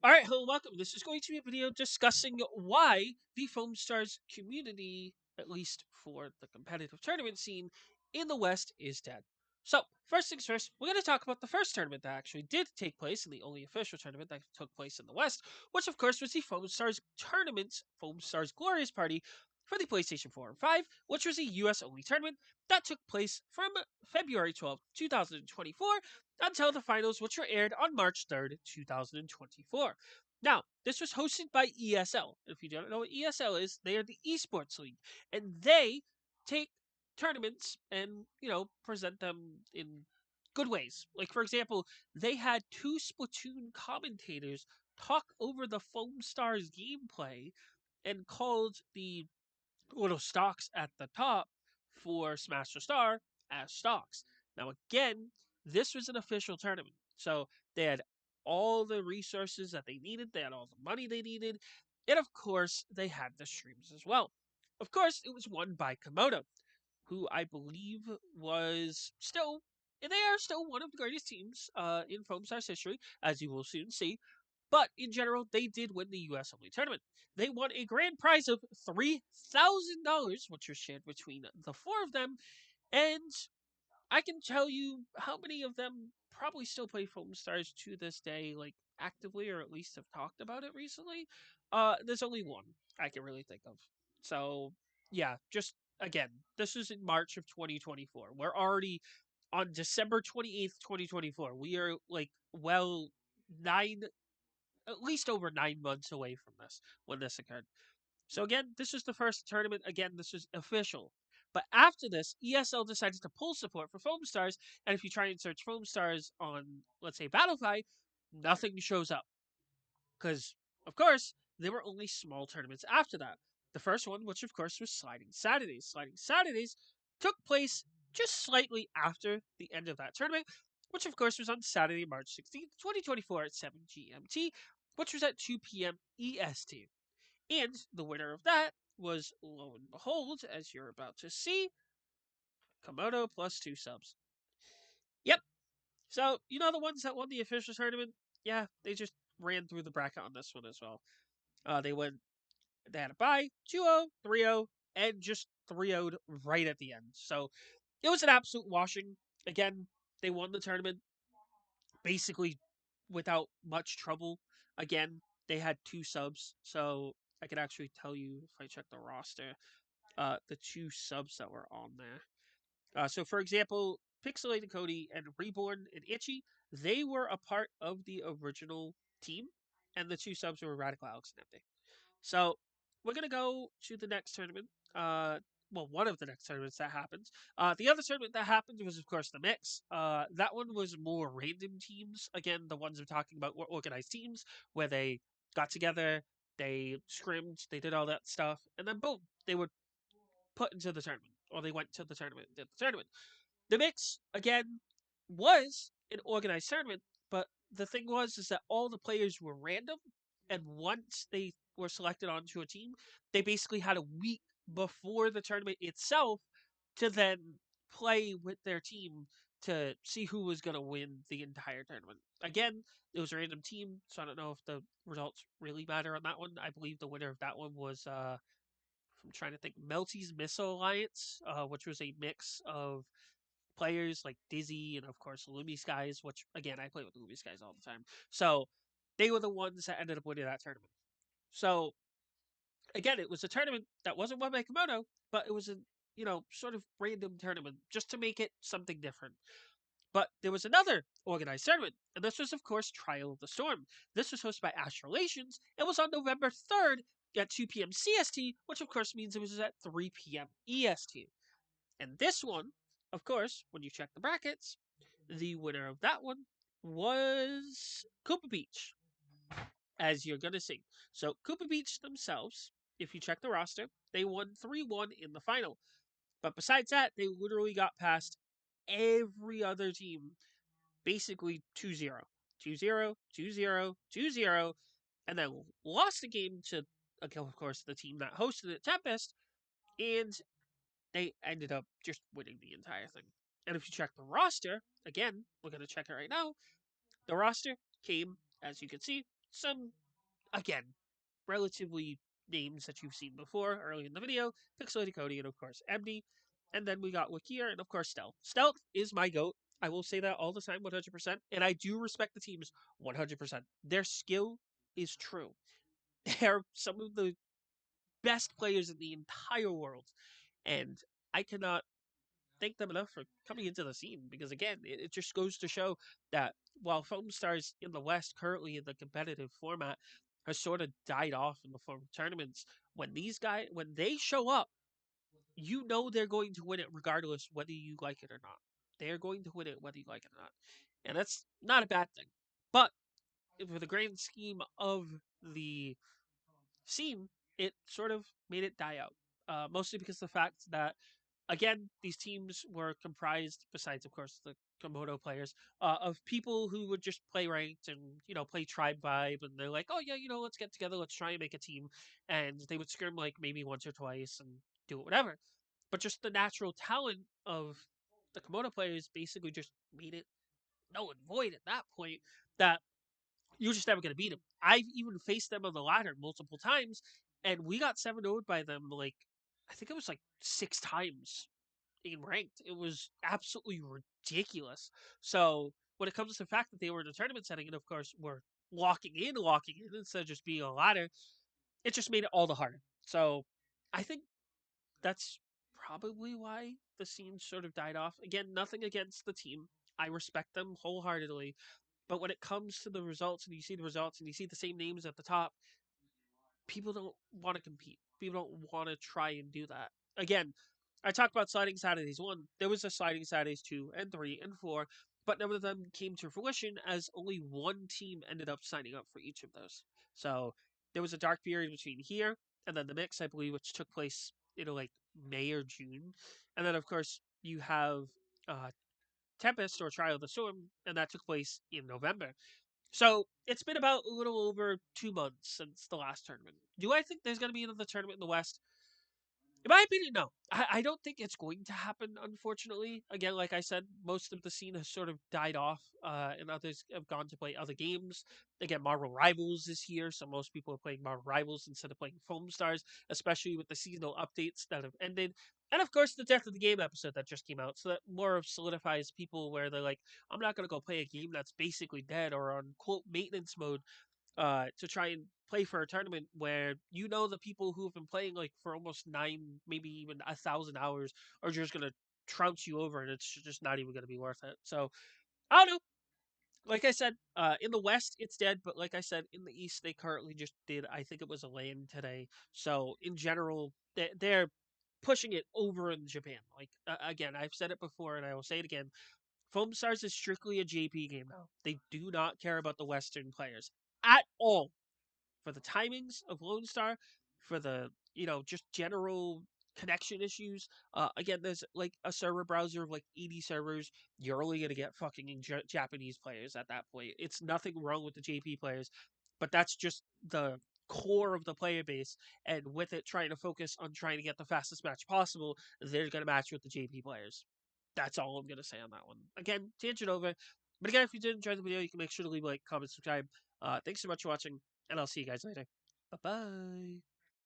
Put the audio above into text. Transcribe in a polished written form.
Alright, hello, welcome. This is going to be a video discussing why the Foamstars community, at least for the competitive tournament scene in the West, is dead. So, first things first, we're going to talk about the first tournament that actually did take place, and the only official tournament that took place in the West, which of course was the Foamstars Tournament, Foamstars Glorious Party for the PlayStation 4 and 5, which was a US only tournament that took place from February 12th, 2024 until the finals, which were aired on March 3rd, 2024. Now, this was hosted by ESL. If you don't know what ESL is, they are the esports league, and they take tournaments and present them in good ways. Like for example, they had two Splatoon commentators talk over the Foam Stars gameplay and called the little stocks at the top for Smash or Star as stocks. Now, again, this was an official tournament. So they had all the resources that they needed, they had all the money they needed, and of course, they had the streams as well. Of course, it was won by Komodo, who I believe was still, and they are still one of the greatest teams in Foamstars history, as you will soon see. But in general, they did win the US only tournament. They won a grand prize of $3,000, which was shared between the four of them. And I can tell you how many of them probably still play Foam Stars to this day, like actively, or at least have talked about it recently. There's only one I can really think of. So yeah, just again, this is in March of 2024. We're already on December 28th, 2024. We are like nine at least over 9 months away from this when this occurred. So again, this was the first tournament. Again, this was official. But after this, ESL decided to pull support for Foam Stars, and if you try and search Foam Stars on, let's say, Battlefy, nothing shows up. Because, of course, there were only small tournaments after that. The first one, which of course was Sliding Saturdays. Sliding Saturdays took place just slightly after the end of that tournament, which of course was on Saturday, March 16th, 2024 at 7 GMT, which was at 2 p.m. EST. And the winner of that was, lo and behold, as you're about to see, Komodo plus 2 subs. Yep. So, the ones that won the official tournament, yeah, they just ran through the bracket on this one as well. They had a bye, 2-0, 3-0, and just 3-0'd right at the end. So it was an absolute washing. Again, they won the tournament basically without much trouble. Again, they had 2 subs, so I could actually tell you if I check the roster, the 2 subs that were on there. So, for example, Pixelated Cody and Reborn and Itchy, they were a part of the original team, and the 2 subs were Radical Alex and Empty. So, we're going to go to the next tournament. Well, one of the next tournaments that happens. The other tournament that happened was, of course, the mix. That one was more random teams. Again, the ones I'm talking about were organized teams where they got together, they scrimmed, they did all that stuff, and then boom, they were put into the tournament, or they went to the tournament, did the tournament. The mix again was an organized tournament, but the thing was is that all the players were random, and once they were selected onto a team, they basically had a week before the tournament itself to then play with their team to see who was going to win the entire tournament. Again, it was a random team, so I don't know if the results really matter on that one. I believe the winner of that one was I'm trying to think, Melty's Missile Alliance, which was a mix of players like Dizzy and of course Lumi Skies, which again I play with Lumi Skies all the time. So they were the ones that ended up winning that tournament. So again, it was a tournament that wasn't won by Komodo, but it was a sort of random tournament just to make it something different. But there was another organized tournament, and this was, of course, Trial of the Storm. This was hosted by Astrolations and was on November 3rd at 2 p.m. CST, which, of course, means it was at 3 p.m. EST. And this one, of course, when you check the brackets, the winner of that one was Koopa Beach, as you're going to see. So, Koopa Beach themselves, if you check the roster, they won 3-1 in the final. But besides that, they literally got past every other team basically 2-0. 2-0, 2-0, 2-0, and then lost the game to, of course, the team that hosted it, Tempest, and they ended up just winning the entire thing. And if you check the roster, again, we're going to check it right now, the roster came, as you can see, some, again, relatively names that you've seen before early in the video. Pixelated Cody and of course MD. And then we got Wikia and of course Stealth. Stealth is my GOAT. I will say that all the time, 100%. And I do respect the teams 100%. Their skill is true. They're some of the best players in the entire world. And I cannot thank them enough for coming into the scene because, again, it just goes to show that while Foamstars in the West currently in the competitive format has sort of died off in the form of tournaments, when they show up, you know they're going to win it regardless whether you like it or not. They're going to win it whether you like it or not. And that's not a bad thing. But for the grand scheme of the scene, it sort of made it die out. Mostly because of the fact that, again, these teams were comprised, besides, of course, the Komodo players, of people who would just play ranked and, play tribe vibe. And they're like, oh, yeah, let's get together. Let's try and make a team. And they would scrim like maybe once or twice and do it, whatever. But just the natural talent of the Komodo players basically just made it null and void at that point that you're just never going to beat them. I've even faced them on the ladder multiple times, and we got 7 0 by them, like, I think it was like 6 times in ranked. It was absolutely ridiculous. So when it comes to the fact that they were in a tournament setting and of course were locking in instead of just being a ladder, it just made it all the harder. So I think that's probably why the scene sort of died off. Again, nothing against the team. I respect them wholeheartedly. But when it comes to the results and you see the results and you see the same names at the top, people don't want to compete. People don't want to try and do that. Again, I talked about sliding Saturdays 1. There was a sliding Saturdays 2 and 3 and 4, but none of them came to fruition as only one team ended up signing up for each of those. So there was a dark period between here and then the mix, I believe, which took place in like May or June. And then, of course, you have uh, Tempest or Trial of the Storm, and that took place in November. So it's been about a little over 2 months since the last tournament. Do I think there's going to be another tournament in the West? In my opinion, no. I don't think it's going to happen, unfortunately. Again, like I said, most of the scene has sort of died off, and others have gone to play other games. Again, Marvel Rivals is here, so most people are playing Marvel Rivals instead of playing Foam Stars, especially with the seasonal updates that have ended. And of course, the Death of the Game episode that just came out, so that more of solidifies people where they're like, I'm not going to go play a game that's basically dead or on, quote, maintenance mode to try and play for a tournament where the people who have been playing like for almost 9, maybe even 1,000 hours are just gonna trounce you over, and it's just not even gonna be worth it. So I don't know. Like I said, in the West it's dead, but like I said, in the East they currently just did. I think it was a land today. So in general, they're pushing it over in Japan. Like again, I've said it before, and I will say it again. Foam Stars is strictly a JP game now. They do not care about the Western players at all for the timings of Lone Star, for the just general connection issues. Again, there's like a server browser of like 80 servers. You're only gonna get fucking Japanese players at that point. It's nothing wrong with the JP players, but that's just the core of the player base. And with it trying to focus on trying to get the fastest match possible, they're gonna match with the JP players. That's all I'm gonna say on that one. Again, tangent over. But again, if you did enjoy the video, you can make sure to leave a like, comment, subscribe. Thanks so much for watching, and I'll see you guys later. Bye bye.